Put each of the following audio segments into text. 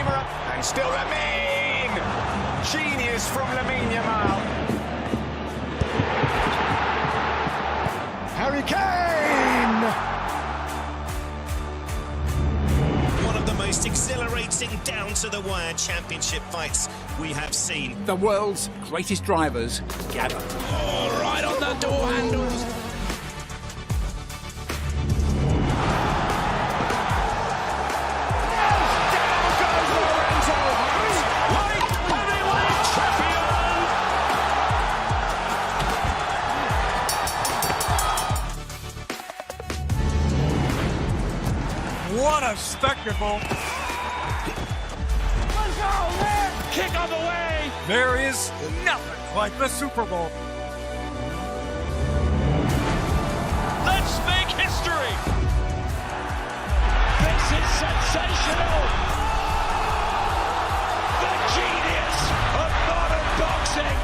Itauma, and still Lamine. Genius from Lamine Yamal. Harry Kane. One of the most exhilarating down-to-the-wire championship fights we have seen. The world's greatest drivers gather. Oh, right on the door handles. What a spectacle! Let's go, man! Kick on the way! There is nothing like the Super Bowl. Let's make history! This is sensational! The genius of modern boxing!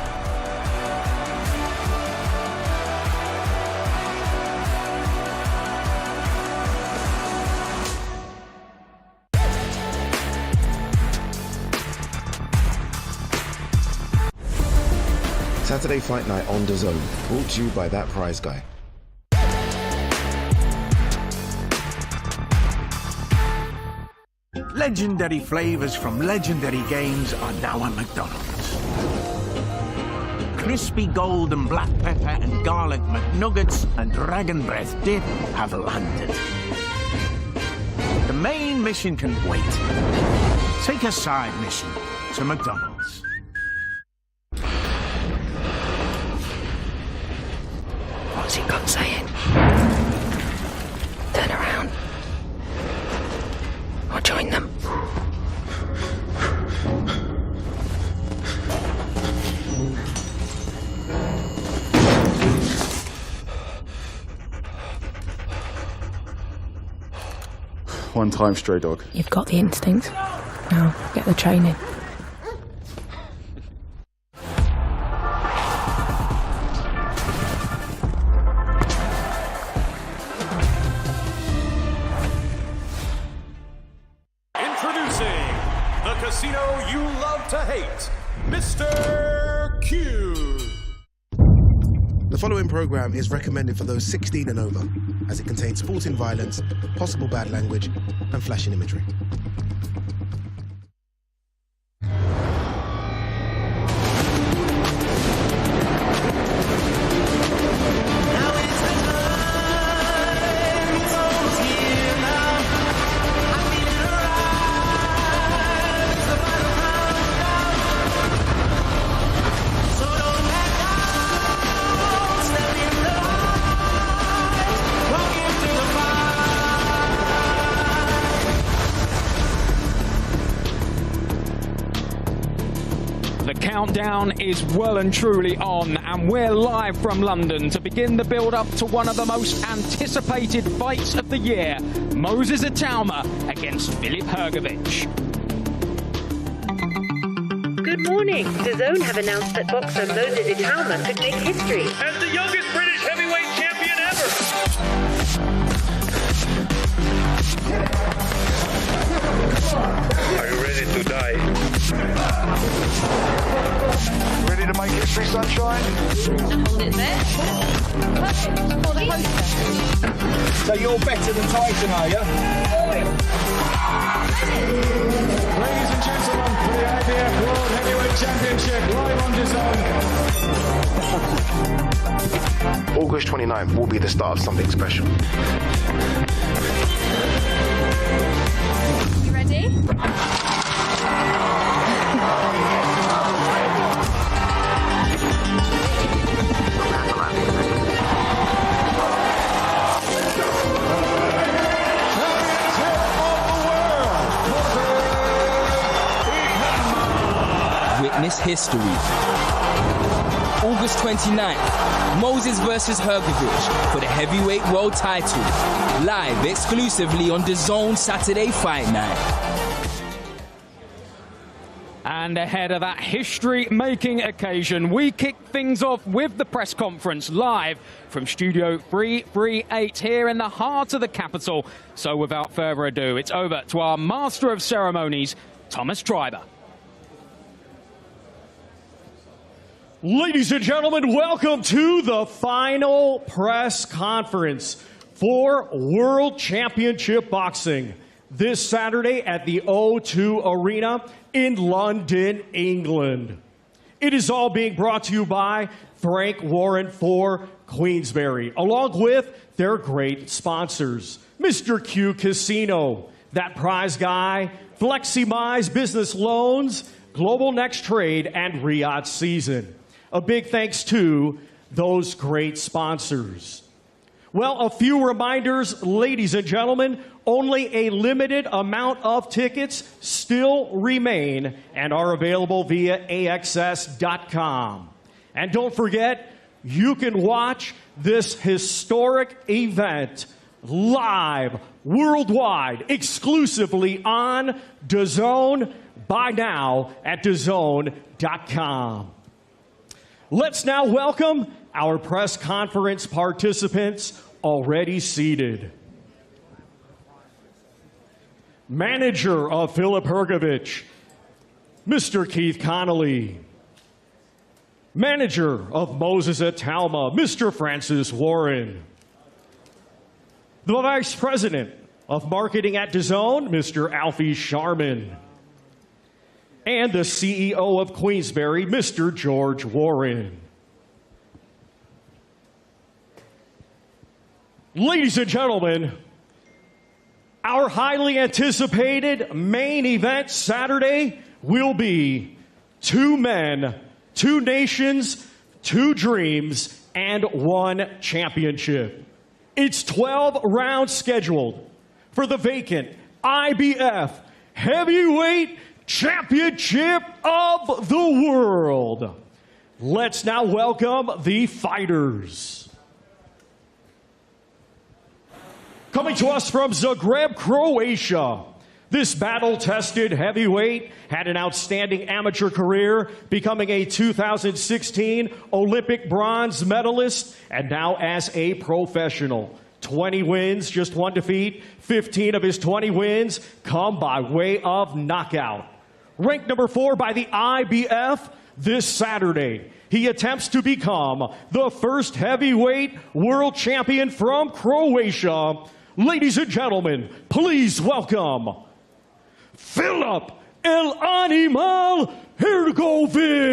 Saturday Fight Night on DAZN, brought to you by That Prize Guy. Legendary flavors from legendary games are now at McDonald's. Crispy golden black pepper and garlic McNuggets and dragon breath dip have landed. The main mission can wait. Take a side mission to McDonald's. What's he got saying? Turn around. Or join them. One time, stray dog. You've got the instincts. Now, get the training. Introducing the casino you love to hate, Mr. Q. The following program is recommended for those 16 and over, as it contains sporting violence, possible bad language, and flashing imagery. The countdown is well and truly on, and we're live from London to begin the build-up to one of the most anticipated fights of the year, Moses Itauma against Filip Hrgovic. Good morning. DAZN have announced that boxer Moses Itauma could make history. As the youngest British heavyweight champion ever! Are you ready to die? Ready to make history, sunshine? Hold it there. Perfect. For the poster. So you're better than Tyson, are you? Ladies and gentlemen, for the IBF World Heavyweight Championship, live on DAZN. August 29th will be the start of something special. You ready? Witness history. August 29th, Moses versus Hrgovic for the heavyweight world title. Live exclusively on DAZN Saturday Fight Night. And ahead of that history-making occasion, we kick things off with the press conference live from Studio 338 here in the heart of the capital. So without further ado, it's over to our Master of Ceremonies, Thomas Treiber. Ladies and gentlemen, welcome to the final press conference for World Championship Boxing this Saturday at the O2 Arena in London, England. It is all being brought to you by Frank Warren for Queensberry, along with their great sponsors, Mr. Q Casino, That Prize Guy, FlexiMize Business Loans, Global Next Trade, and Riyadh Season. A big thanks to those great sponsors. Well, a few reminders, ladies and gentlemen. Only a limited amount of tickets still remain and are available via AXS.com. And don't forget, you can watch this historic event live, worldwide, exclusively on DAZN. Buy now at DAZN.com. Let's now welcome our press conference participants already seated. Manager of Filip Hrgovic, Mr. Keith Connolly. Manager of Moses Itauma, Mr. Francis Warren. The Vice President of Marketing at DAZN, Mr. Alfie Sharman. And the CEO of Queensberry, Mr. George Warren. Ladies and gentlemen, our highly anticipated main event Saturday will be 2 men, 2 nations, 2 dreams, and 1 championship. It's 12 rounds scheduled for the vacant IBF Heavyweight Championship of the World. Let's now welcome the fighters. Coming to us from Zagreb, Croatia, this battle-tested heavyweight had an outstanding amateur career, becoming a 2016 Olympic bronze medalist, and now as a professional. 20 wins, just 1 defeat. 15 of his 20 wins come by way of knockout. Ranked number 4 by the IBF this Saturday, he attempts to become the first heavyweight world champion from Croatia. Ladies and gentlemen, please welcome Filip El Animal Hrgovic.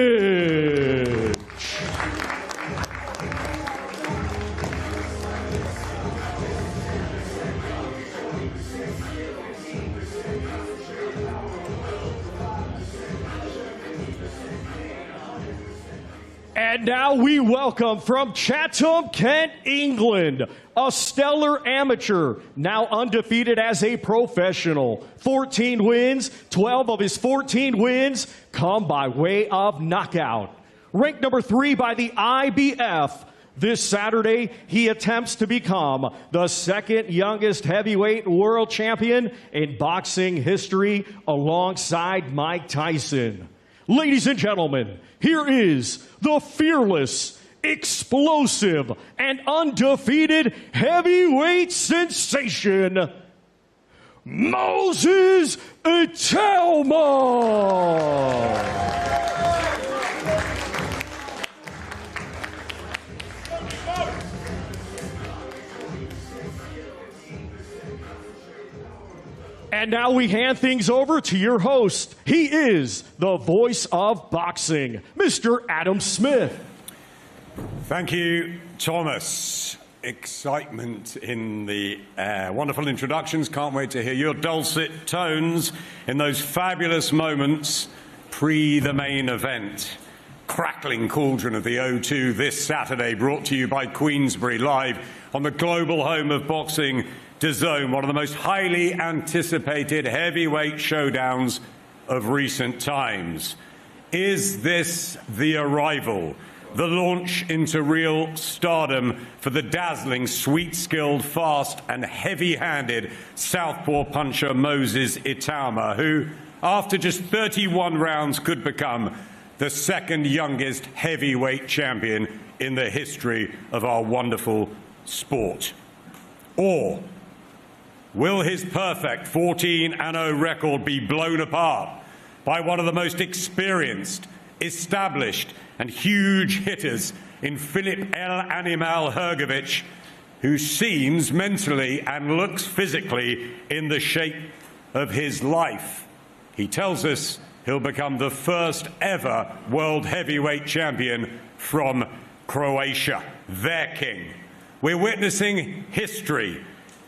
And now we welcome from Chatham, Kent, England, a stellar amateur, now undefeated as a professional. 14 wins, 12 of his 14 wins come by way of knockout. Ranked number 3 by the IBF, this Saturday he attempts to become the 2nd youngest heavyweight world champion in boxing history alongside Mike Tyson. Ladies and gentlemen, here is the fearless, explosive, and undefeated heavyweight sensation, Moses Itauma. And now we hand things over to your host. He is the voice of boxing, Mr. Adam Smith. Thank you, Thomas. Excitement in the air. Wonderful introductions. Can't wait to hear your dulcet tones in those fabulous moments pre the main event. Crackling cauldron of the O2 this Saturday, brought to you by Queensberry, live on the global home of boxing, DAZN, one of the most highly anticipated heavyweight showdowns of recent times. Is this the arrival, the launch into real stardom for the dazzling, sweet-skilled, fast and heavy-handed southpaw puncher Moses Itauma, who, after just 31 rounds, could become the 2nd youngest heavyweight champion in the history of our wonderful sport? Or will his perfect 14-0 record be blown apart by one of the most experienced, established and huge hitters in Filip Hrgovic, who seems mentally and looks physically in the shape of his life. He tells us he'll become the first ever world heavyweight champion from Croatia, their king. We're witnessing history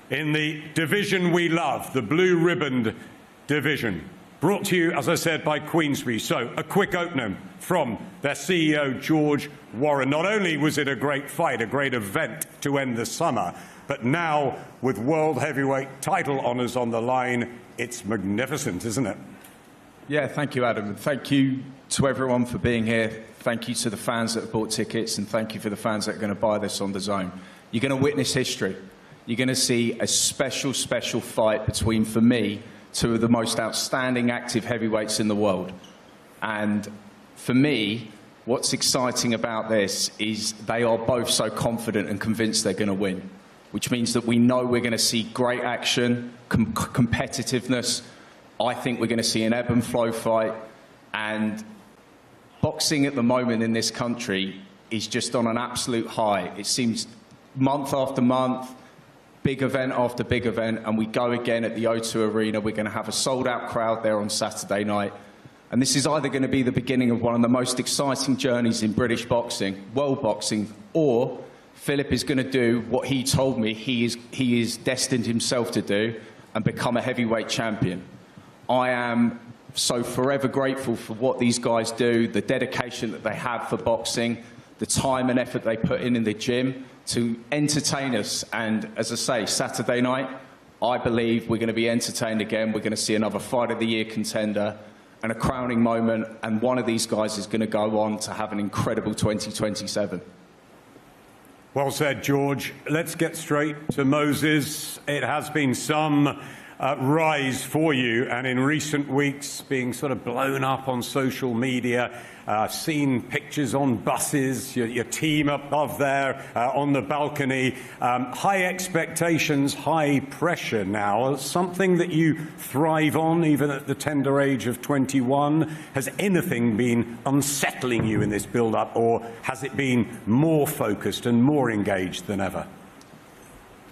in the division we love, the blue-ribboned division. Brought to you, as I said, by Queensberry. So, a quick opening from their CEO, George Warren. Not only was it a great fight, a great event to end the summer, but now, with world heavyweight title honours on the line, it's magnificent, isn't it? Yeah, thank you, Adam. Thank you to everyone for being here. Thank you to the fans that have bought tickets, and thank you for the fans that are going to buy this on DAZN. You're going to witness history. You're going to see a special, special fight between, for me, two of the most outstanding active heavyweights in the world. And for me, what's exciting about this is they are both so confident and convinced they're going to win, which means that we know we're going to see great action, competitiveness. I think we're going to see an ebb and flow fight. And boxing at the moment in this country is just on an absolute high. It seems month after month, big event after big event, and we go again at the O2 Arena. We're going to have a sold-out crowd there on Saturday night. And this is either going to be the beginning of one of the most exciting journeys in British boxing, world boxing, or Filip is going to do what he told me he is destined himself to do and become a heavyweight champion. I am so forever grateful for what these guys do, the dedication that they have for boxing, the time and effort they put in the gym to entertain us. And as I say, Saturday night, I believe we're going to be entertained again. We're going to see another Fight of the Year contender and a crowning moment. And one of these guys is going to go on to have an incredible 2027. Well said, George. Let's get straight to Moses. It has been some rise for you, and in recent weeks being sort of blown up on social media. Seen pictures on buses, your team above there on the balcony. High expectations, high pressure now, something that you thrive on even at the tender age of 21. Has anything been unsettling you in this build-up, or has it been more focused and more engaged than ever?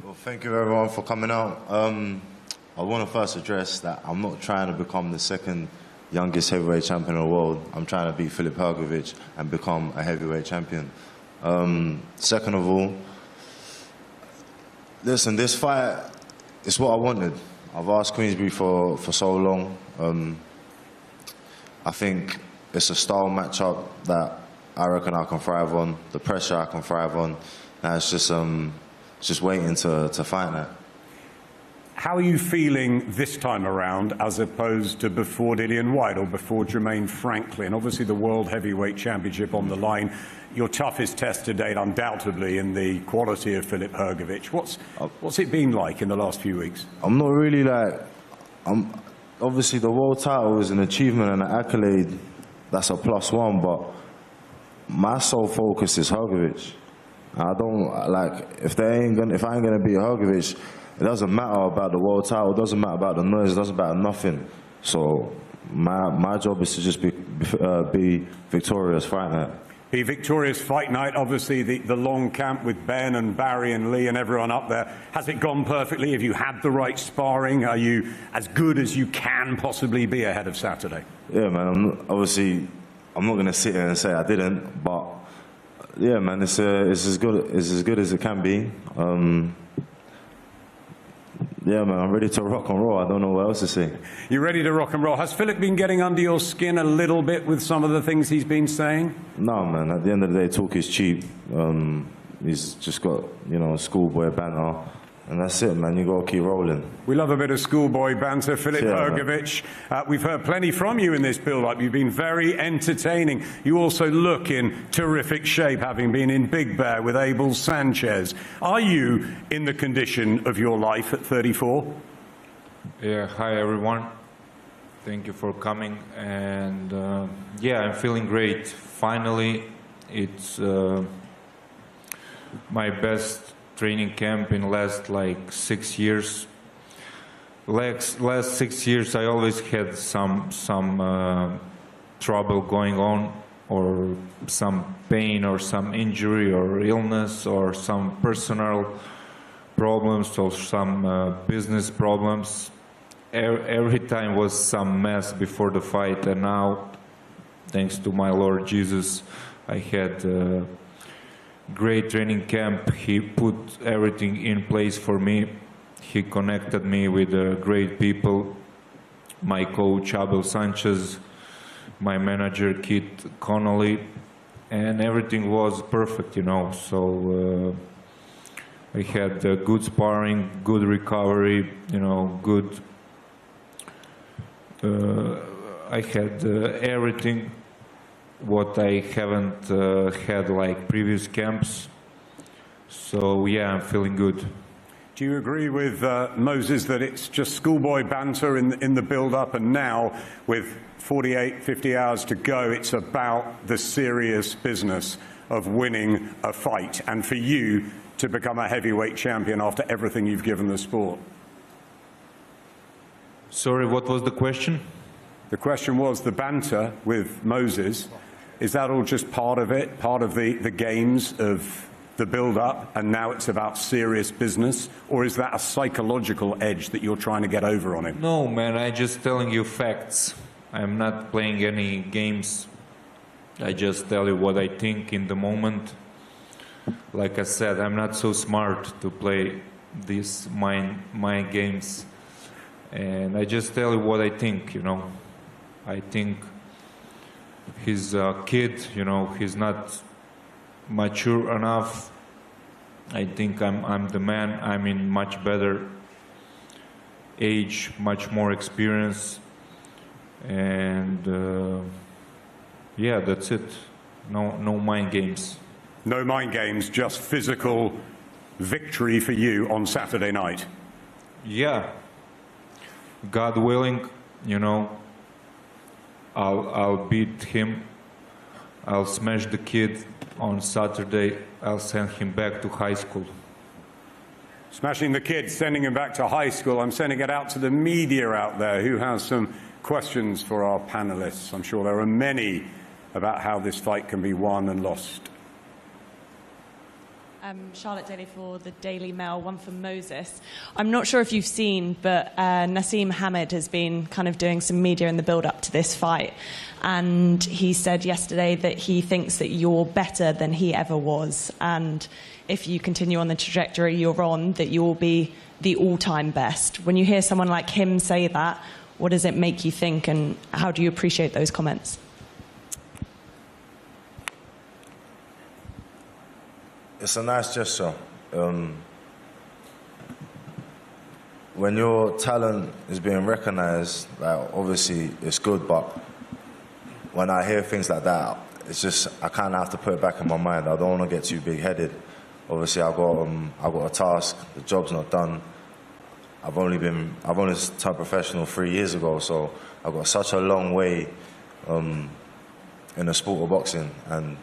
Well, thank you everyone for coming out. I want to first address that I'm not trying to become the second youngest heavyweight champion in the world. I'm trying to beat Filip Hrgovic and become a heavyweight champion. Second of all, listen, this fight is what I wanted. I've asked Queensberry for so long. I think it's a style matchup that I reckon I can thrive on, the pressure I can thrive on. And it's just waiting to fight that. How are you feeling this time around as opposed to before Dillian White or before Jermaine Franklin? Obviously the World Heavyweight Championship on the line. Your toughest test to date, undoubtedly, in the quality of Filip Hrgovic. What's it been like in the last few weeks? I'm not really obviously the world title is an achievement and an accolade. That's a +1, but my sole focus is Hrgovic. I don't, if I ain't gonna beat Hrgovic, it doesn't matter about the world title, it doesn't matter about the noise, it doesn't matter nothing. So my job is to just be victorious fight night. Be victorious fight night. Obviously the long camp with Ben and Barry and Lee and everyone up there. Has it gone perfectly? Have you had the right sparring? Are you as good as you can possibly be ahead of Saturday? Yeah, man. I'm not going to sit here and say I didn't, but yeah, man, it's as good as it can be. Yeah, man, I'm ready to rock and roll. I don't know what else to say. You're ready to rock and roll. Has Filip been getting under your skin a little bit with some of the things he's been saying? No, man. At the end of the day, talk is cheap. He's just got, schoolboy banter. And that's it, man. You got to keep rolling. We love a bit of schoolboy banter. Filip Hrgovic, we've heard plenty from you in this build-up. You've been very entertaining. You also look in terrific shape, having been in Big Bear with Abel Sanchez. Are you in the condition of your life at 34? Yeah, hi, everyone. Thank you for coming. And, yeah, I'm feeling great. Finally, it's my best training camp in last 6 years. last 6 years, I always had some trouble going on, or some pain, or some injury, or illness, or some personal problems, or some business problems. Every time was some mess before the fight, and now, thanks to my Lord Jesus, I had a great training camp. He put everything in place for me. He connected me with great people, my coach Abel Sanchez, my manager Kit Connolly, and everything was perfect, you know. So I had good sparring, good recovery, you know, good. I had everything what I haven't had like previous camps. So yeah, I'm feeling good. Do you agree with Moses that it's just schoolboy banter in the build-up, and now with 48, 50 hours to go, it's about the serious business of winning a fight, and for you to become a heavyweight champion after everything you've given the sport? Sorry, what was the question? The question was the banter with Moses. Is that all just part of it, part of the games of the build-up, and now it's about serious business? Or is that a psychological edge that you're trying to get over on him? No, man, I'm just telling you facts. I'm not playing any games. I just tell you what I think in the moment. Like I said, I'm not so smart to play these mind games. And I just tell you what I think, you know. I think he's a kid, you know, he's not mature enough. I think I'm the man. I'm in much better age, much more experience, and yeah, that's it. No mind games. No mind games, just physical victory for you on Saturday night. Yeah, God willing, you know, I'll beat him. I'll smash the kid on Saturday. I'll send him back to high school. Smashing the kid, sending him back to high school. I'm sending it out to the media out there who has some questions for our panelists. I'm sure there are many about how this fight can be won and lost. Charlotte Daly for the Daily Mail, one for Moses. I'm not sure if you've seen, but Naseem Hamed has been kind of doing some media in the build-up to this fight. And he said yesterday that he thinks that you're better than he ever was. And if you continue on the trajectory you're on, that you'll be the all-time best. When you hear someone like him say that, what does it make you think, and how do you appreciate those comments? It's a nice gesture. When your talent is being recognized, like, obviously it's good, but when I hear things like that, it's just, I kind of have to put it back in my mind. I don't want to get too big-headed. Obviously, I've got a task. The job's not done. I've only turned professional 3 years ago, so I've got such a long way in the sport of boxing, and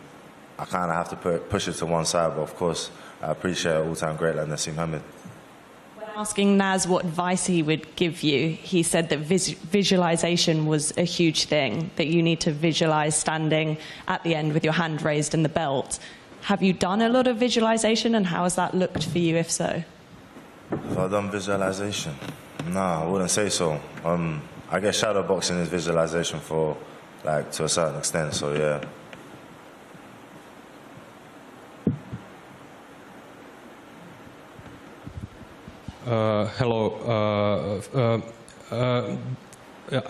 I kind of have to push it to one side. But of course, I appreciate an all-time great like Naseem Hamed. When asking Naz what advice he would give you, he said that visualization was a huge thing, that you need to visualize standing at the end with your hand raised and the belt. Have you done a lot of visualization, and how has that looked for you, if so? Have I done visualization? No, I wouldn't say so. I guess shadow boxing is visualization for, like, to a certain extent, so yeah. Hello.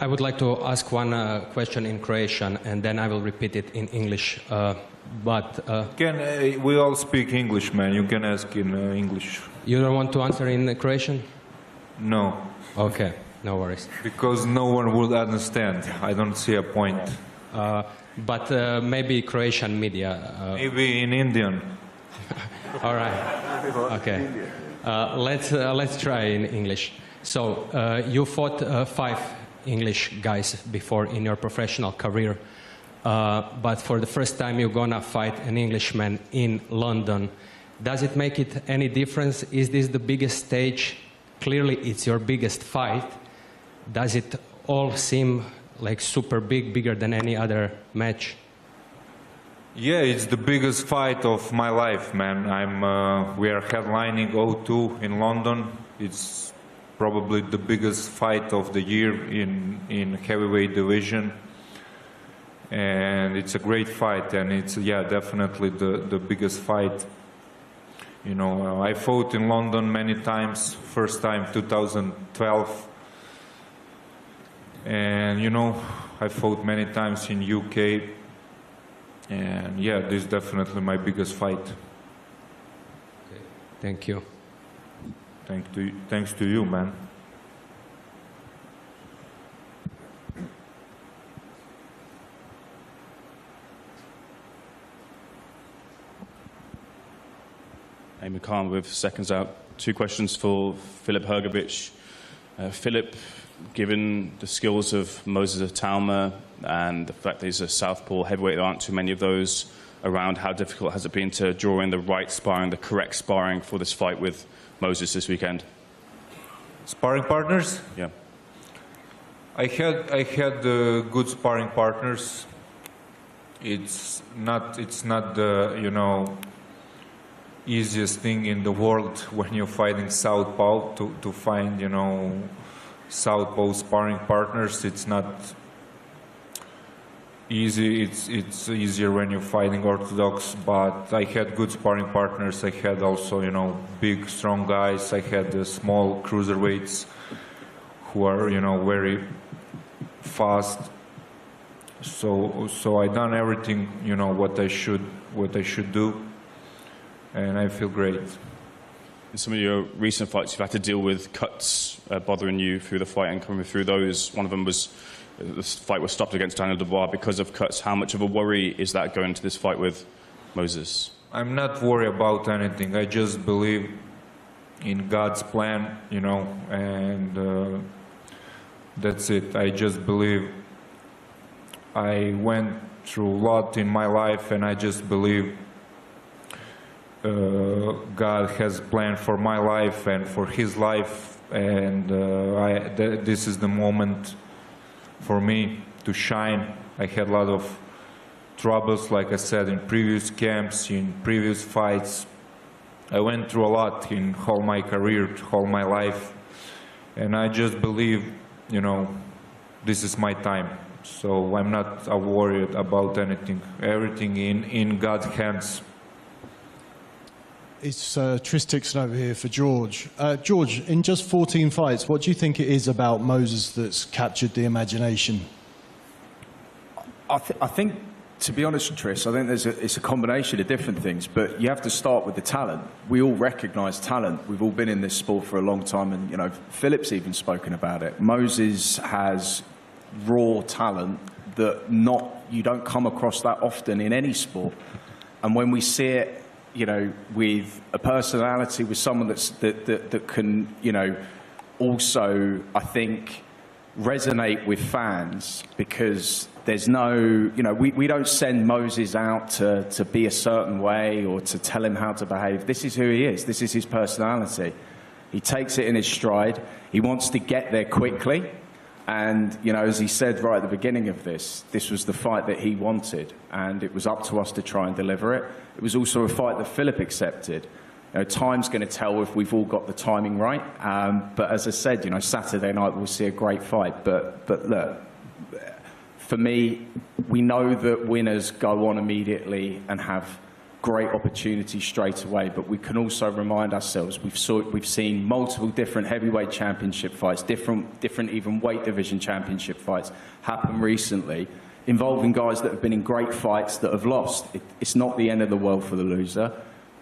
I would like to ask one question in Croatian, and then I will repeat it in English. We all speak English, man. You can ask in English. You don't want to answer in Croatian? No. Okay, no worries. Because no one would understand. I don't see a point. But maybe Croatian media. Maybe in Indian. All right. Okay. Let's try in English. So you fought 5 English guys before in your professional career, but for the first time you're gonna fight an Englishman in London. Does it make it any difference? Is this the biggest stage clearly it's your biggest fight. Does it all seem like super big, bigger than any other match? Yeah, it's the biggest fight of my life, man. We are headlining O2 in London. It's probably the biggest fight of the year in heavyweight division. And it's a great fight, and it's, yeah, definitely the biggest fight. You know, I fought in London many times, first time 2012. And, you know, I fought many times in UK. And yeah, this is definitely my biggest fight. Okay. Thank you. Thanks to you, man. Amy Khan with Seconds Out. 2 questions for Filip Hrgovic. Filip, given the skills of Moses Itauma and the fact that he's a southpaw heavyweight, there aren't too many of those around, how difficult has it been to draw in the right sparring, the correct sparring for this fight with Moses this weekend? Sparring partners? Yeah. I had good sparring partners. It's not the, you know, easiest thing in the world when you're fighting southpaw to find, you know, southpaw sparring partners. It's not easy. It's easier when you're fighting orthodox, but I had good sparring partners. I had also, you know, big strong guys. I had the small cruiserweights who are, you know, very fast. So I done everything, you know, what I should do, and I feel great. In some of your recent fights, you've had to deal with cuts bothering you through the fight and coming through those. One of them was the fight was stopped against Daniel Dubois because of cuts. How much of a worry is that going into this fight with Moses? I'm not worried about anything. I just believe in God's plan, you know, and that's it. I just believe. I went through a lot in my life, and I just believe God has a plan for my life and for his life, and this is the moment for me to shine. I had a lot of troubles, like I said, in previous camps, in previous fights. I went through a lot in all my career, all my life, and I just believe, you know, this is my time. So I'm not worried about anything. Everything in God's hands. It's Tris Dixon over here for George. George, in just 14 fights, what do you think it is about Moses that's captured the imagination? I think, to be honest, Tris, I think it's a combination of different things, but you have to start with the talent. We all recognise talent. We've all been in this sport for a long time, and, you know, Filip's even spoken about it. Moses has raw talent that you don't come across that often in any sport. And when we see it, you know, with a personality, with someone that can, you know, also, I think, resonate with fans, because there's no, you know, we don't send Moses out to be a certain way or to tell him how to behave. This is who he is. This is his personality. He takes it in his stride. He wants to get there quickly. And, you know, as he said right at the beginning of this was the fight that he wanted, and it was up to us to try and deliver it. It was also a fight that Filip accepted. You know, time's going to tell if we've all got the timing right. But as I said, you know, Saturday night we'll see a great fight. But look, for me, we know that winners go on immediately and have great opportunities straight away, but we can also remind ourselves we've seen multiple different heavyweight championship fights, different even weight division championship fights happen recently, involving guys that have been in great fights that have lost. It's not the end of the world for the loser.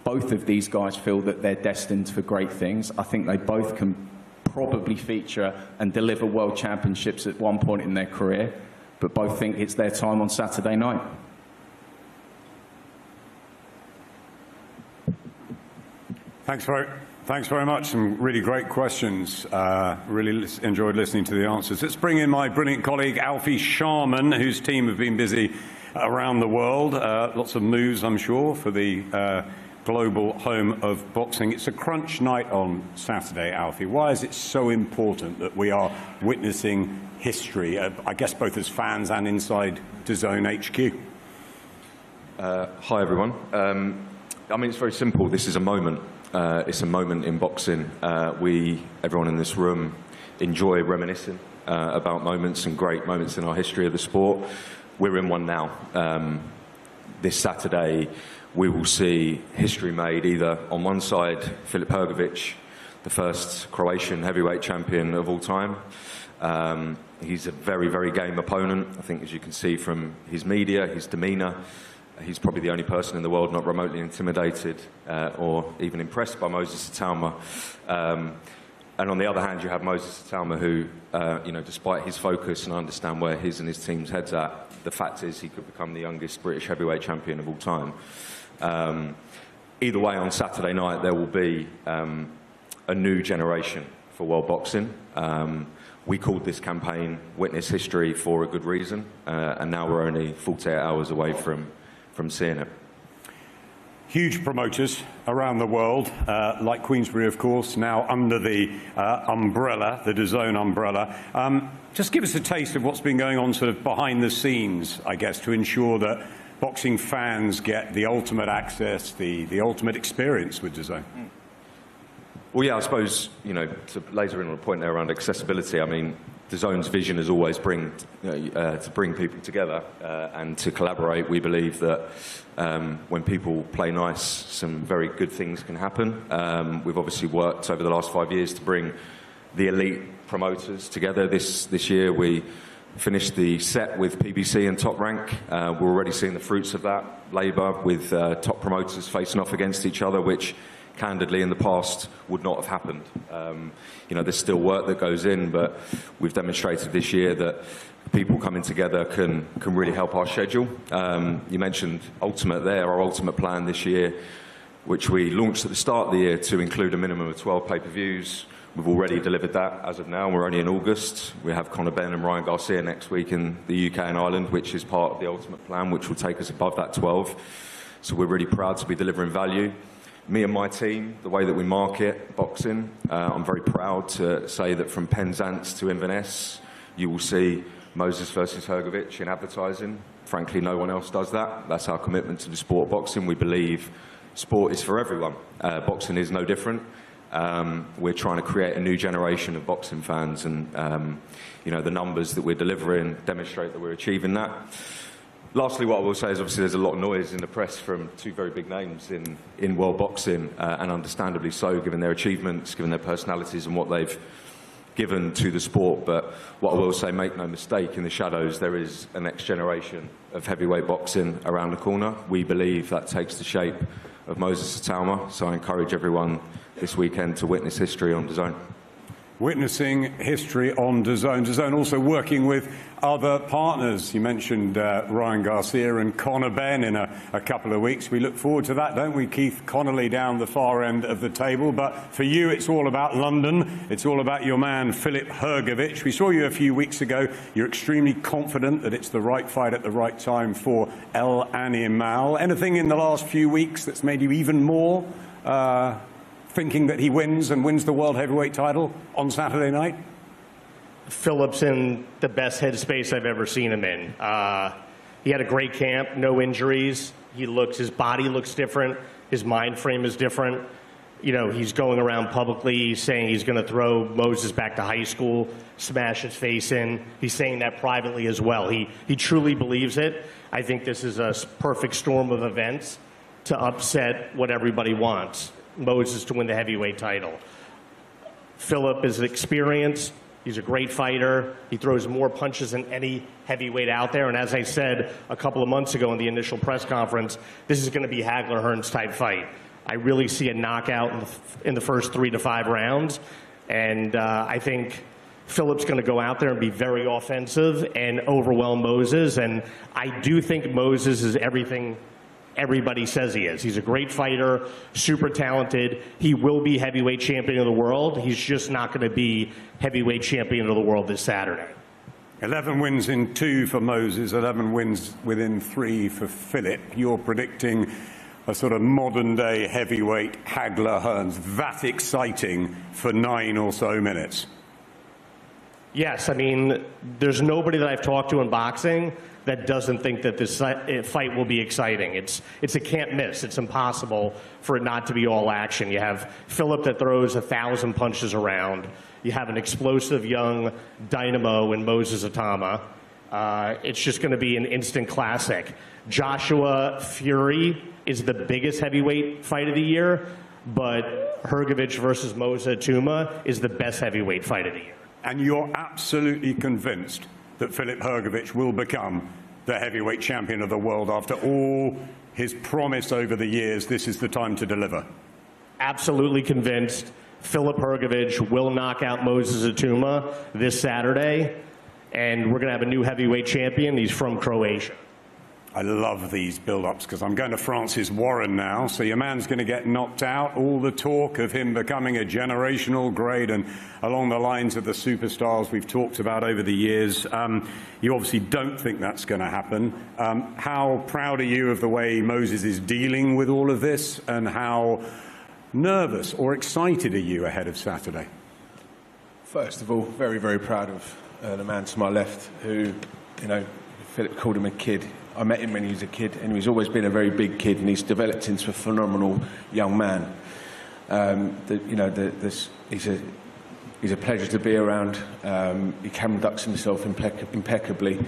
Both of these guys feel that they're destined for great things. I think they both can probably feature and deliver world championships at one point in their career, but both think it's their time on Saturday night. Thanks very much. Some really great questions. Really enjoyed listening to the answers. Let's bring in my brilliant colleague, Alfie Sharman, whose team have been busy around the world. Lots of moves, I'm sure, for the global home of boxing. It's a crunch night on Saturday, Alfie. Why is it so important that we are witnessing history, I guess both as fans and inside DAZN HQ? Hi, everyone. I mean, it's very simple. This is a moment. It's a moment in boxing. Everyone in this room, enjoy reminiscing about moments and great moments in our history of the sport. We're in one now. This Saturday, we will see history made either on one side, Filip Hrgovic, the first Croatian heavyweight champion of all time. He's a very, very game opponent. I think, as you can see from his media, his demeanour, he's probably the only person in the world not remotely intimidated or even impressed by Moses Itauma. And on the other hand, you have Moses Itauma, who, despite his focus, and I understand where his and his team's head's at, the fact is he could become the youngest British heavyweight champion of all time. Either way, on Saturday night, there will be a new generation for world boxing. We called this campaign Witness History for a good reason, and now we're only 48 hours away from seeing it. Huge promoters around the world, like Queensberry, of course, now under the umbrella, the DAZN umbrella. Just give us a taste of what's been going on sort of behind the scenes, I guess, to ensure that boxing fans get the ultimate access, the ultimate experience with DAZN. Well, yeah, I suppose, to laser in on a point there around accessibility, I mean, DAZN's vision is always to bring people together and to collaborate. We believe that when people play nice, some very good things can happen. We've obviously worked over the last 5 years to bring the elite promoters together. This year we finished the set with PBC and Top Rank. We're already seeing the fruits of that labour with top promoters facing off against each other, which candidly in the past would not have happened. There's still work that goes in, but we've demonstrated this year that people coming together can really help our schedule. You mentioned Ultimate there, our Ultimate plan this year, which we launched at the start of the year to include a minimum of 12 pay-per-views. We've already delivered that as of now. We're only in August. We have Conor Benn and Ryan Garcia next week in the UK and Ireland, which is part of the Ultimate plan, which will take us above that 12. So we're really proud to be delivering value. Me and my team, the way that we market boxing, I'm very proud to say that from Penzance to Inverness, you will see Moses versus Hrgovic in advertising. Frankly, no one else does that. That's our commitment to the sport of boxing. We believe sport is for everyone. Boxing is no different. We're trying to create a new generation of boxing fans, and the numbers that we're delivering demonstrate that we're achieving that. Lastly, what I will say is obviously there's a lot of noise in the press from two very big names in world boxing, and understandably so, given their achievements, given their personalities and what they've given to the sport. But what I will say, make no mistake, in the shadows there is a next generation of heavyweight boxing around the corner. We believe that takes the shape of Moses Itauma, so I encourage everyone this weekend to witness history on DAZN. Witnessing history on DAZN. DAZN also working with other partners. You mentioned Ryan Garcia and Conor Benn in a couple of weeks. We look forward to that, don't we, Keith Connolly down the far end of the table. But for you, it's all about London. It's all about your man, Filip Hrgovic. We saw you a few weeks ago. You're extremely confident that it's the right fight at the right time for El Animal. Anything in the last few weeks that's made you even more thinking that he wins the world heavyweight title on Saturday night? Filip's in the best headspace I've ever seen him in. He had a great camp, no injuries. His body looks different. His mind frame is different. He's going around publicly saying he's going to throw Moses back to high school, smash his face in. He's saying that privately as well. He truly believes it. I think this is a perfect storm of events to upset what everybody wants. Moses to win the heavyweight title. Filip is experienced. He's a great fighter. He throws more punches than any heavyweight out there. And as I said a couple of months ago in the initial press conference, this is going to be Hagler-Hearns type fight. I really see a knockout in the first 3 to 5 rounds. And I think Filip's going to go out there and be very offensive and overwhelm Moses. And I do think Moses is everything everybody says he is. He's a great fighter, super talented. He will be heavyweight champion of the world. He's just not going to be heavyweight champion of the world this Saturday. 11 wins in 2 for Moses, 11 wins within 3 for Filip. You're predicting a sort of modern-day heavyweight Hagler-Hearns that exciting for 9 or so minutes? Yes, I mean, there's nobody that I've talked to in boxing that doesn't think that this fight will be exciting. It's a can't miss. It's impossible for it not to be all action. You have Filip that throws 1,000 punches around. You have an explosive young dynamo in Moses Itauma. It's just going to be an instant classic. Joshua Fury is the biggest heavyweight fight of the year, but Hrgovic versus Moses Itauma is the best heavyweight fight of the year. And you're absolutely convinced that Filip Hrgovic will become the heavyweight champion of the world after all his promise over the years? This is the time to deliver. Absolutely convinced. Filip Hrgovic will knock out Moses Itauma this Saturday, and we're going to have a new heavyweight champion. He's from Croatia. I love these build-ups because I'm going to Francis Warren now. So your man's going to get knocked out. All the talk of him becoming a generational great and along the lines of the superstars we've talked about over the years. You obviously don't think that's going to happen. How proud are you of the way Moses is dealing with all of this, and how nervous or excited are you ahead of Saturday? First of all, very, very proud of the man to my left who, you know, Filip called him a kid. I met him when he was a kid, and he's always been a very big kid, and he's developed into a phenomenal young man. He's a pleasure to be around. He conducts himself impeccably,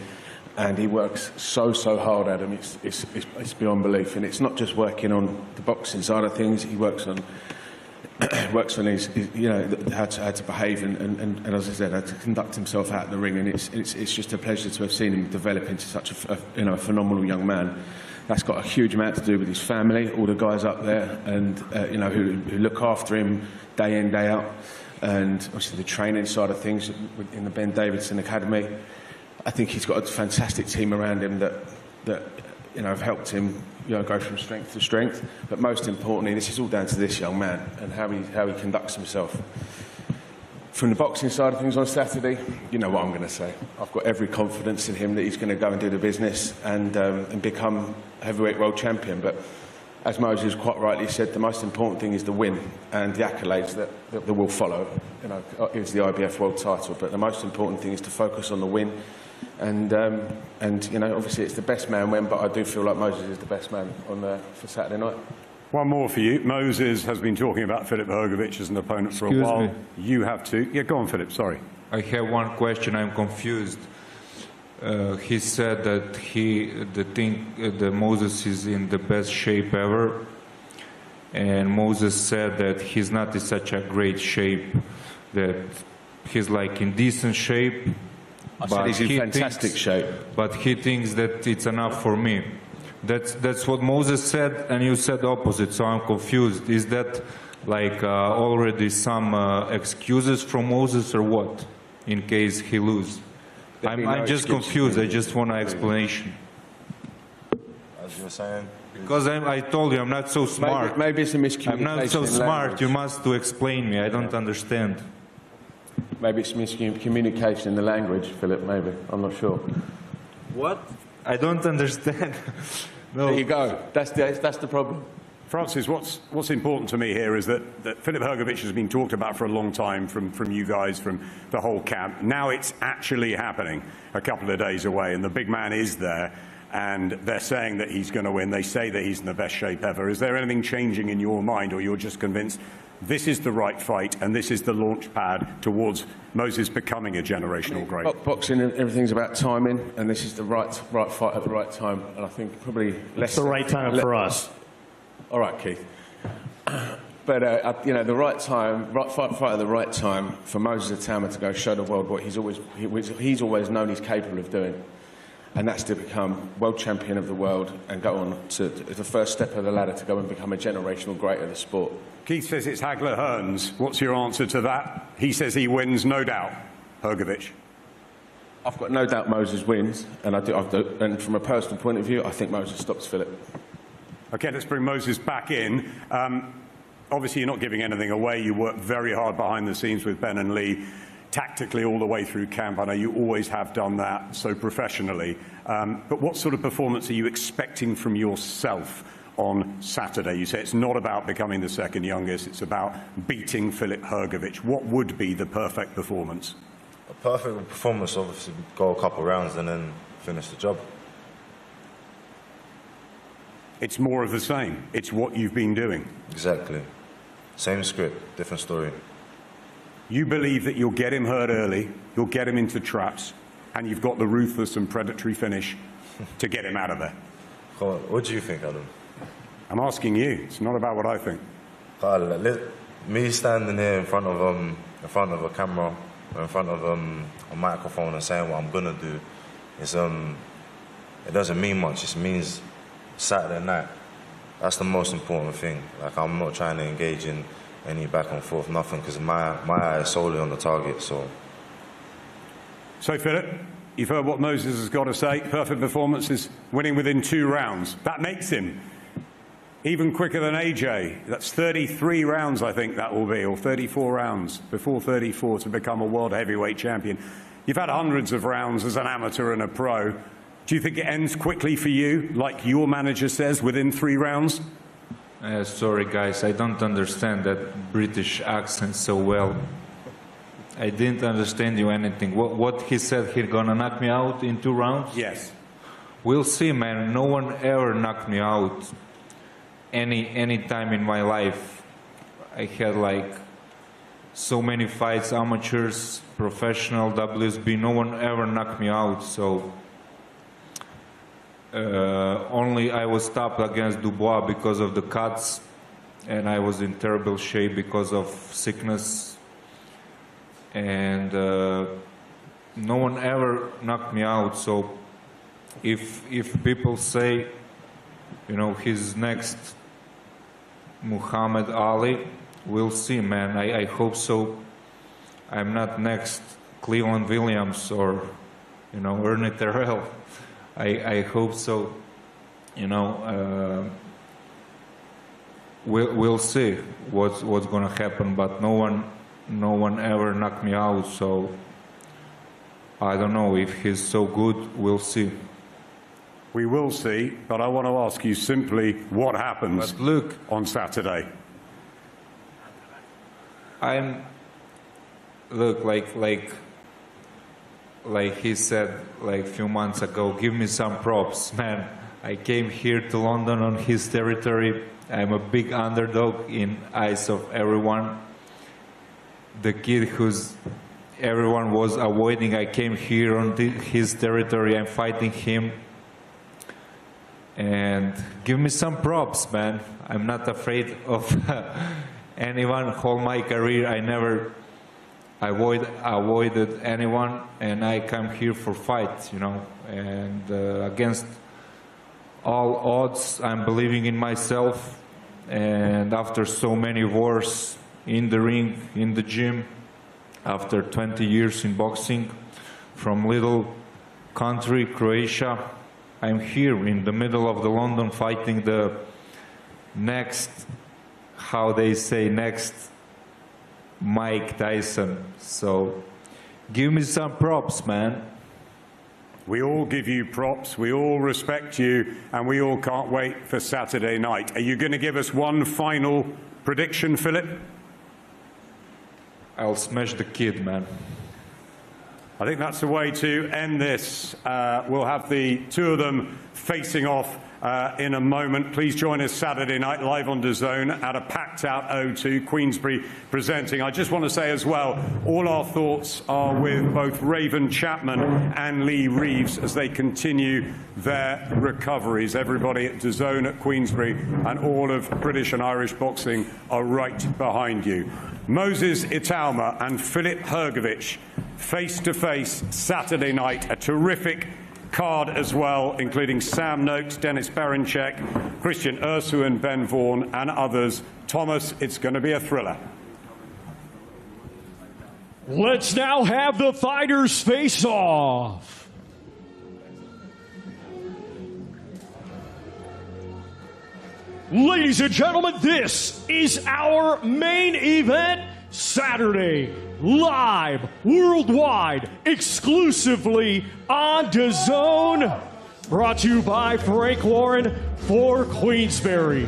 and he works so hard at him. It's beyond belief, and it's not just working on the boxing side of things. He works on his how to behave and as I said, how to conduct himself out in the ring, and it's just a pleasure to have seen him develop into such a phenomenal young man. That's got a huge amount to do with his family, all the guys up there, and who look after him day in, day out, and obviously the training side of things in the Ben Davidson Academy. I think he's got a fantastic team around him that have helped him go from strength to strength. But most importantly, this is all down to this young man and how he conducts himself. From the boxing side of things on Saturday, you know what I'm going to say. I've got every confidence in him that he's going to go and do the business and become heavyweight world champion. But as Moses quite rightly said, the most important thing is the win and the accolades that will follow. It's the IBF world title, but the most important thing is to focus on the win. And obviously it's the best man win, but I do feel like Moses is the best man for Saturday night. One more for you. Moses has been talking about Filip Hrgovic as an opponent for a while. Me. You have too. Yeah, go on, Filip. Sorry. I have one question. I'm confused. He said that that Moses is in the best shape ever, and Moses said that he's not in such a great shape, that he's like in decent shape. I said he's in fantastic shape. But he thinks that it's enough for me. That's what Moses said, and you said the opposite, so I'm confused. Is that like already some excuses from Moses or what, in case he loses? I'm just confused. I just want an explanation. As you were saying. Because I told you I'm not so smart. Maybe it's a miscommunication. I'm not so smart. You must to explain me. I don't understand. Maybe it's miscommunication in the language, Filip, maybe. I'm not sure. What? I don't understand. No. There you go. That's the problem. Francis, what's important to me here is that Filip Hrgovic has been talked about for a long time from you guys, from the whole camp. Now it's actually happening, a couple of days away, and the big man is there, and they're saying that he's going to win. They say that he's in the best shape ever. Is there anything changing in your mind, or you're just convinced this is the right fight and this is the launch pad towards Moses becoming a generational great? Boxing, everything's about timing, and this is the right fight at the right time. And I think probably less. It's the right time for us. All right, Keith. But the right time, right fight at the right time for Moses Itauma to go show the world what he's always known he's capable of doing, and that's to become world champion of the world and go on to the first step of the ladder to go and become a generational great of the sport. Keith says it's Hagler-Hearns. What's your answer to that? He says he wins, no doubt. Hrgovic. I've got no doubt Moses wins, and and from a personal point of view, I think Moses stops Filip. Okay, let's bring Moses back in. Obviously, you're not giving anything away. You work very hard behind the scenes with Ben and Lee, tactically all the way through camp. I know you always have done that so professionally. But what sort of performance are you expecting from yourself on Saturday? You say it's not about becoming the second youngest, it's about beating Filip Hrgovic. What would be the perfect performance? A perfect performance, obviously, go a couple rounds and then finish the job. It's more of the same. It's what you've been doing. Exactly. Same script, different story. You believe that you'll get him hurt early, you'll get him into traps, and you've got the ruthless and predatory finish to get him out of there. What do you think, Adam? I'm asking you. It's not about what I think. Me standing here in front of a camera, or in front of a microphone and saying what I'm gonna do, it doesn't mean much. It means Saturday night. That's the most important thing. Like, I'm not trying to engage in any back and forth, nothing, because my eye is solely on the target. So, Filip, you've heard what Moses has got to say. Perfect performance is winning within 2 rounds. That makes him even quicker than AJ. That's 33 rounds, I think that will be, or 34 rounds before 34 to become a world heavyweight champion. You've had hundreds of rounds as an amateur and a pro. Do you think it ends quickly for you, like your manager says, within 3 rounds? Sorry, guys, I don't understand that British accent so well. I didn't understand you anything. What he said, he's gonna knock me out in 2 rounds? Yes. We'll see, man. No one ever knocked me out any time in my life. I had like so many fights, amateurs, professional, WSB. No one ever knocked me out. So only I was stopped against Dubois because of the cuts, and I was in terrible shape because of sickness. And no one ever knocked me out. So if people say, you know, he's next Muhammad Ali, we'll see, man. I hope so. I'm not next Cleveland Williams or, you know, Ernie Terrell. I hope so. You know, we'll see what's going to happen. But no one ever knocked me out. So I don't know if he's so good. We'll see. We will see, but I want to ask you simply what happens on Saturday. Like he said like a few months ago, give me some props, man. I came here to London on his territory. I'm a big underdog in eyes of everyone. The kid who's everyone was avoiding, I came here on his territory. I'm fighting him. And give me some props, man. I'm not afraid of anyone. Whole my career, I never avoided anyone, and I come here for fight, you know. And against all odds, I'm believing in myself. And after so many wars in the ring, in the gym, after 20 years in boxing, from little country, Croatia, I'm here in the middle of the London fighting the next, how they say, next Mike Tyson. So give me some props, man. We all give you props, we all respect you, and we all can't wait for Saturday night. Are you going to give us one final prediction, Filip? I'll smash the kid, man. I think that's the way to end this. We'll have the 2 of them facing off in a moment. Please join us Saturday night live on DAZN at a packed-out O2, Queensbury presenting. I just want to say as well, all our thoughts are with both Raven Chapman and Lee Reeves as they continue their recoveries. Everybody at DAZN at Queensbury and all of British and Irish boxing are right behind you. Moses Itauma and Filip Hrgovic face-to-face Saturday night. A terrific card as well, including Sam Noakes, Dennis Baranchek, Christian Ursuin, Ben Vaughan and others. Thomas, it's going to be a thriller. Let's now have the fighters face off. Ladies and gentlemen, this is our main event Saturday, live, worldwide, exclusively on DAZN. Brought to you by Frank Lauren for Queensberry.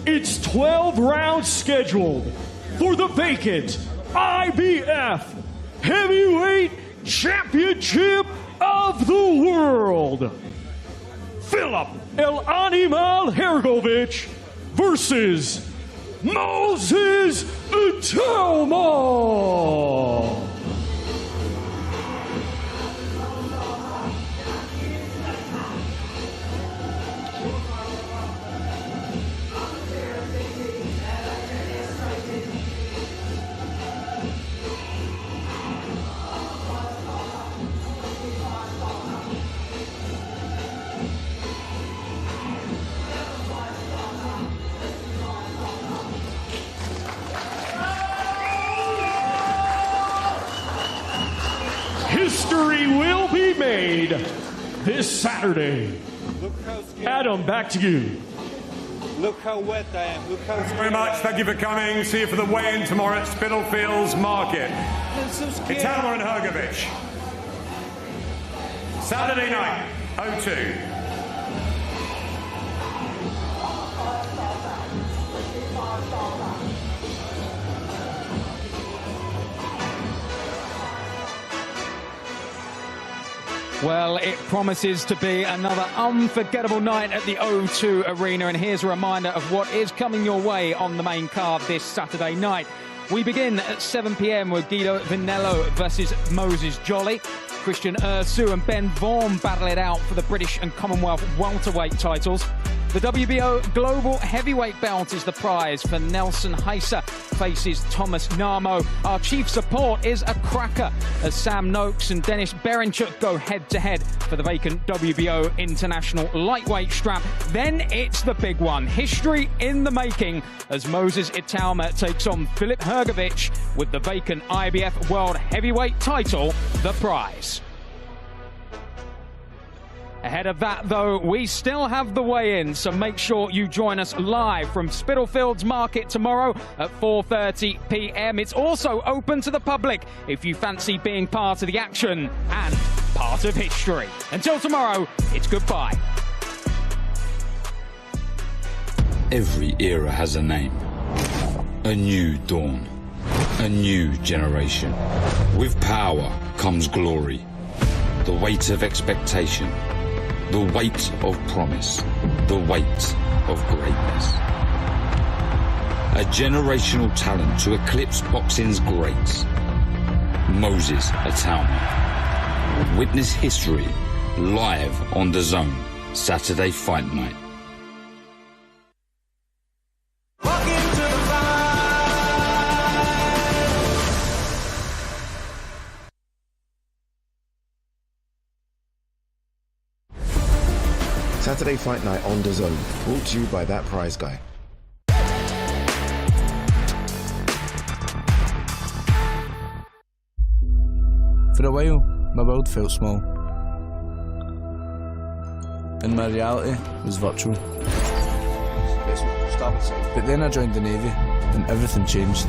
It's 12 rounds scheduled for the vacant IBF Heavyweight Championship of the World. Filip Hrgovic versus Moses Itauma. History will be made this Saturday. Adam, back to you. Look how wet I am. Look how Thanks very much. Thank you for coming. See you for the weigh-in tomorrow at Spitalfields Market. Itauma and Hrgovic. Saturday night, 02. Well, it promises to be another unforgettable night at the O2 Arena, and here's a reminder of what is coming your way on the main card this Saturday night. We begin at 7 p.m. with Guido Vinello versus Moses Jolly. Christian Ursu and Ben Vaughan battle it out for the British and Commonwealth welterweight titles. The WBO Global Heavyweight belt is the prize for Nelson Heiser faces Thomas Namo. Our chief support is a cracker as Sam Noakes and Dennis Berenchuk go head-to-head for the vacant WBO International Lightweight strap. Then it's the big one. History in the making as Moses Itauma takes on Filip Hrgovic with the vacant IBF World Heavyweight title, the prize. Ahead of that, though, we still have the weigh-in, so make sure you join us live from Spitalfields Market tomorrow at 4:30 p.m. It's also open to the public if you fancy being part of the action and part of history. Until tomorrow, it's goodbye. Every era has a name. A new dawn. A new generation. With power comes glory. The weight of expectation. The weight of promise, the weight of greatness. A generational talent to eclipse boxing's greats. Moses Itauma. Witness history live on DAZN, Saturday Fight Night. Saturday Fight Night on DAZN, brought to you by That Prize Guy. For a while, my world felt small. And my reality was virtual. But then I joined the Navy, and everything changed.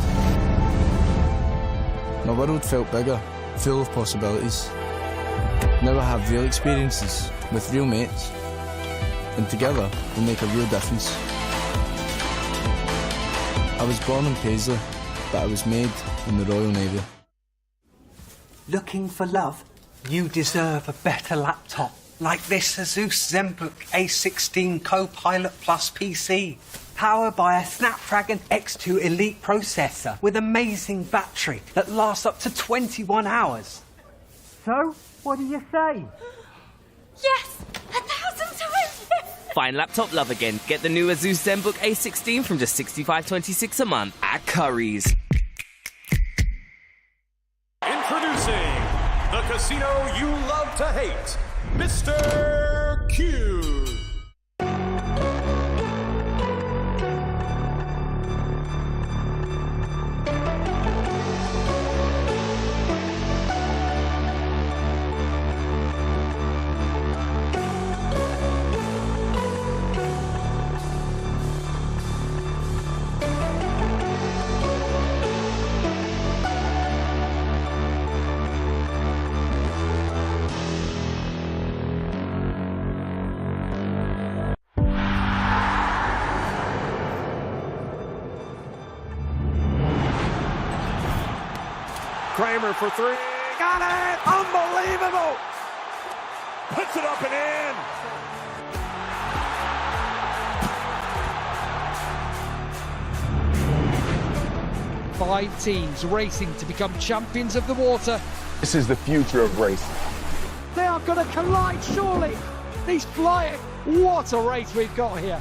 My world felt bigger, full of possibilities. Now I have real experiences with real mates. And together, we make a real difference. I was born in Paisley, but I was made in the Royal Navy. Looking for love? You deserve a better laptop, like this Asus ZenBook A16 Copilot Plus PC. Powered by a Snapdragon X2 Elite processor with amazing battery that lasts up to 21 hours. So, what do you say? Yes! 1,000 times yes! Find laptop love again. Get the new Asus ZenBook A16 from just $65.26 a month at Currys. Introducing the casino you love to hate, Mr. Q. Kramer for three. Got it! Unbelievable! Puts it up and in. Five teams racing to become champions of the water. This is the future of racing. They are going to collide, surely. He's flying. What a race we've got here.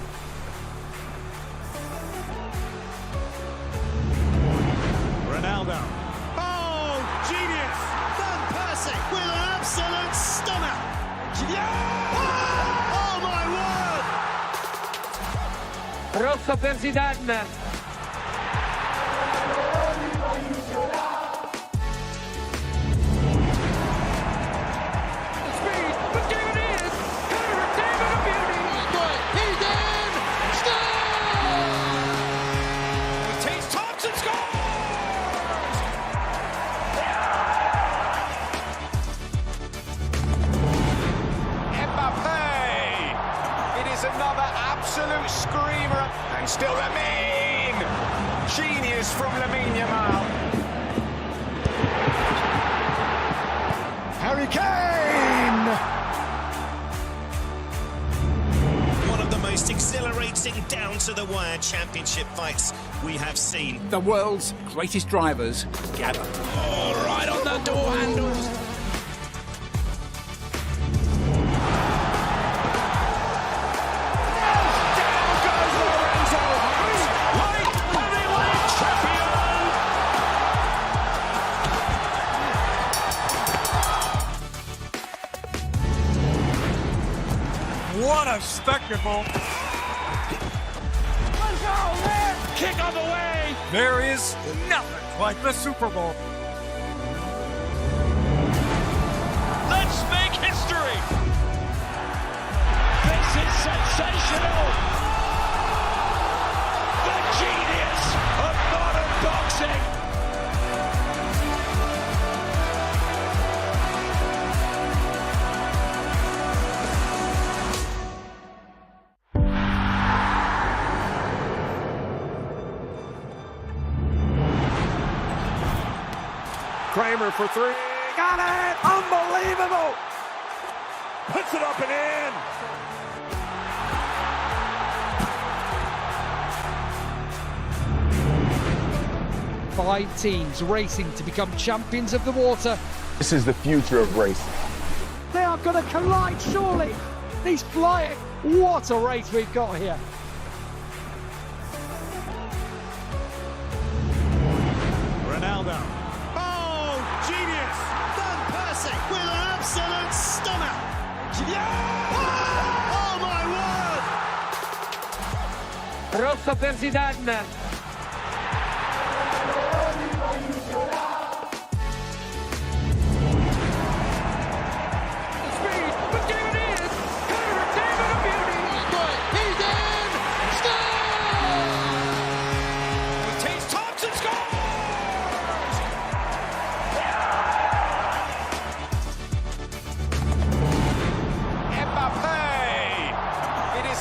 Ronaldo. Oh, genius! Van Persie with an absolute stunner. Yeah! Oh my word! Rosso per Zidane. Another absolute screamer, and still Lamine! Genius from Lamine Yamal. Harry Kane! One of the most exhilarating down-to-the-wire championship fights we have seen. The world's greatest drivers gather. Oh, right on the door handles. What a spectacle! Let's go, man! Kick on the way! There is nothing like the Super Bowl. Let's make history! This is sensational! The genius of modern boxing! Kramer for three. Got it! Unbelievable! Puts it up and in. Five teams racing to become champions of the water. This is the future of racing. They are going to collide, surely. He's flying. What a race we've got here. Ronaldo. Oh, genius! Van Persie with an absolute stunner. Yeah! Oh my word! Rosso per Zidane.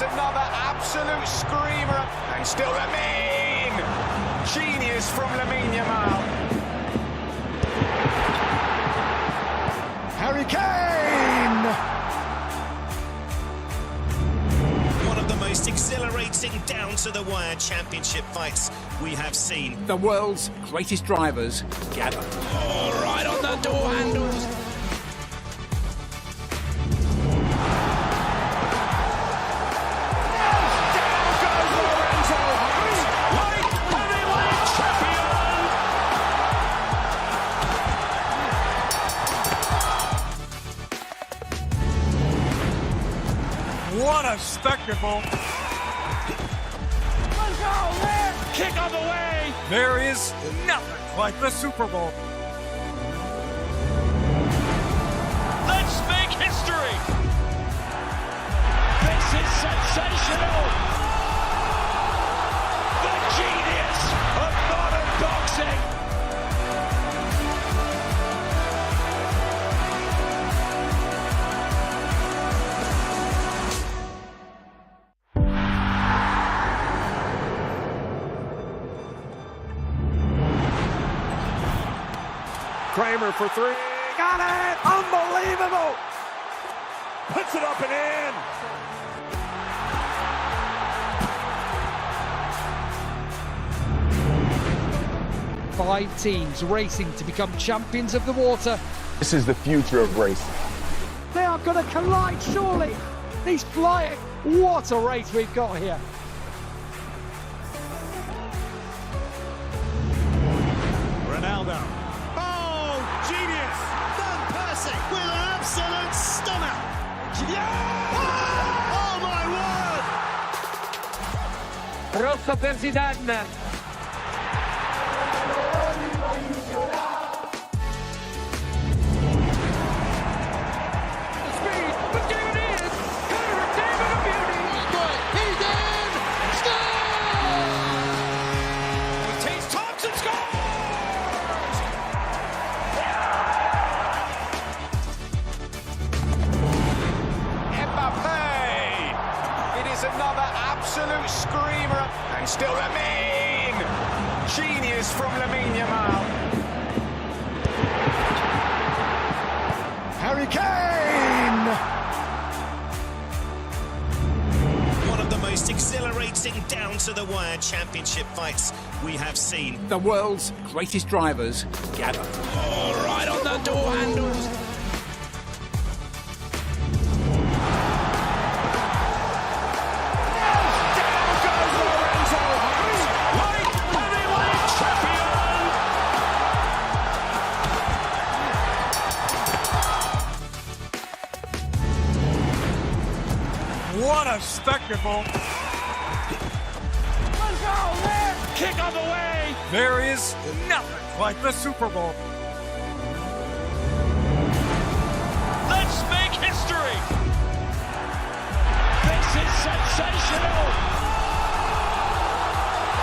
Another absolute screamer, and still Lamine! Genius from Lamine Yamal. Harry Kane! One of the most exhilarating down-to-the-wire championship fights we have seen. The world's greatest drivers gather. Oh, right on the door handles. What a spectacle! Let's go, man! Kick on the way! There is nothing like the Super Bowl. Let's make history! This is sensational! The genius of modern boxing! Kramer for three. Got it! Unbelievable! Puts it up and in. Five teams racing to become champions of the water. This is the future of racing. They are going to collide, surely. These flying. What a race we've got here. Ronaldo. Oh, genius. Van Persie with an absolute stunner. Yeah! Oh my word! Rosso per Zidane. Another absolute screamer, and still Lamine! Genius from Lamine Yamal. Harry Kane! One of the most exhilarating down-to-the-wire championship fights we have seen. The world's greatest drivers gather. Oh, right on the door handles. What a spectacle. Let's go, man! Kick on the way. There is nothing like the Super Bowl. Let's make history. This is sensational.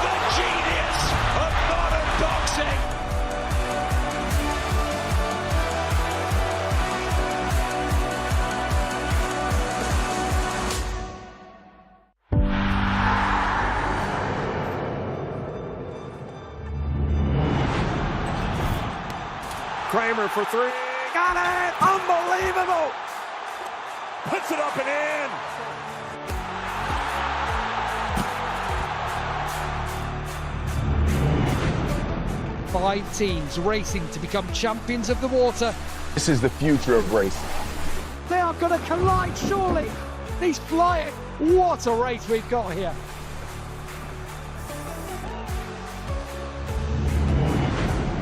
The genius of modern boxing. Kramer for three. Got it! Unbelievable! Puts it up and in. Five teams racing to become champions of the water. This is the future of racing. They are going to collide, surely. These flying. What a race we've got here.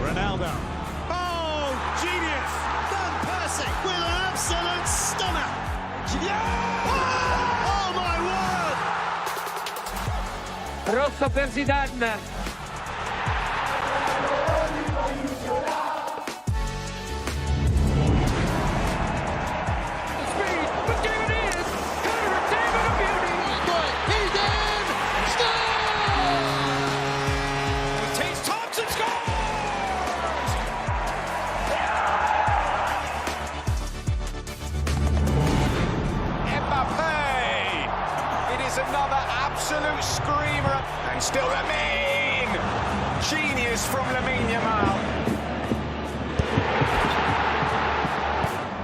Ronaldo. Oh, genius! Van Persie with an absolute stunner. Yeah! Oh my word! Rosso per Zidane. Another absolute screamer, and still Lamine! Genius from Lamine Yamal.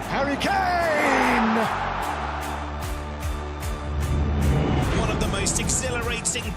Harry Kane! One of the most exhilarating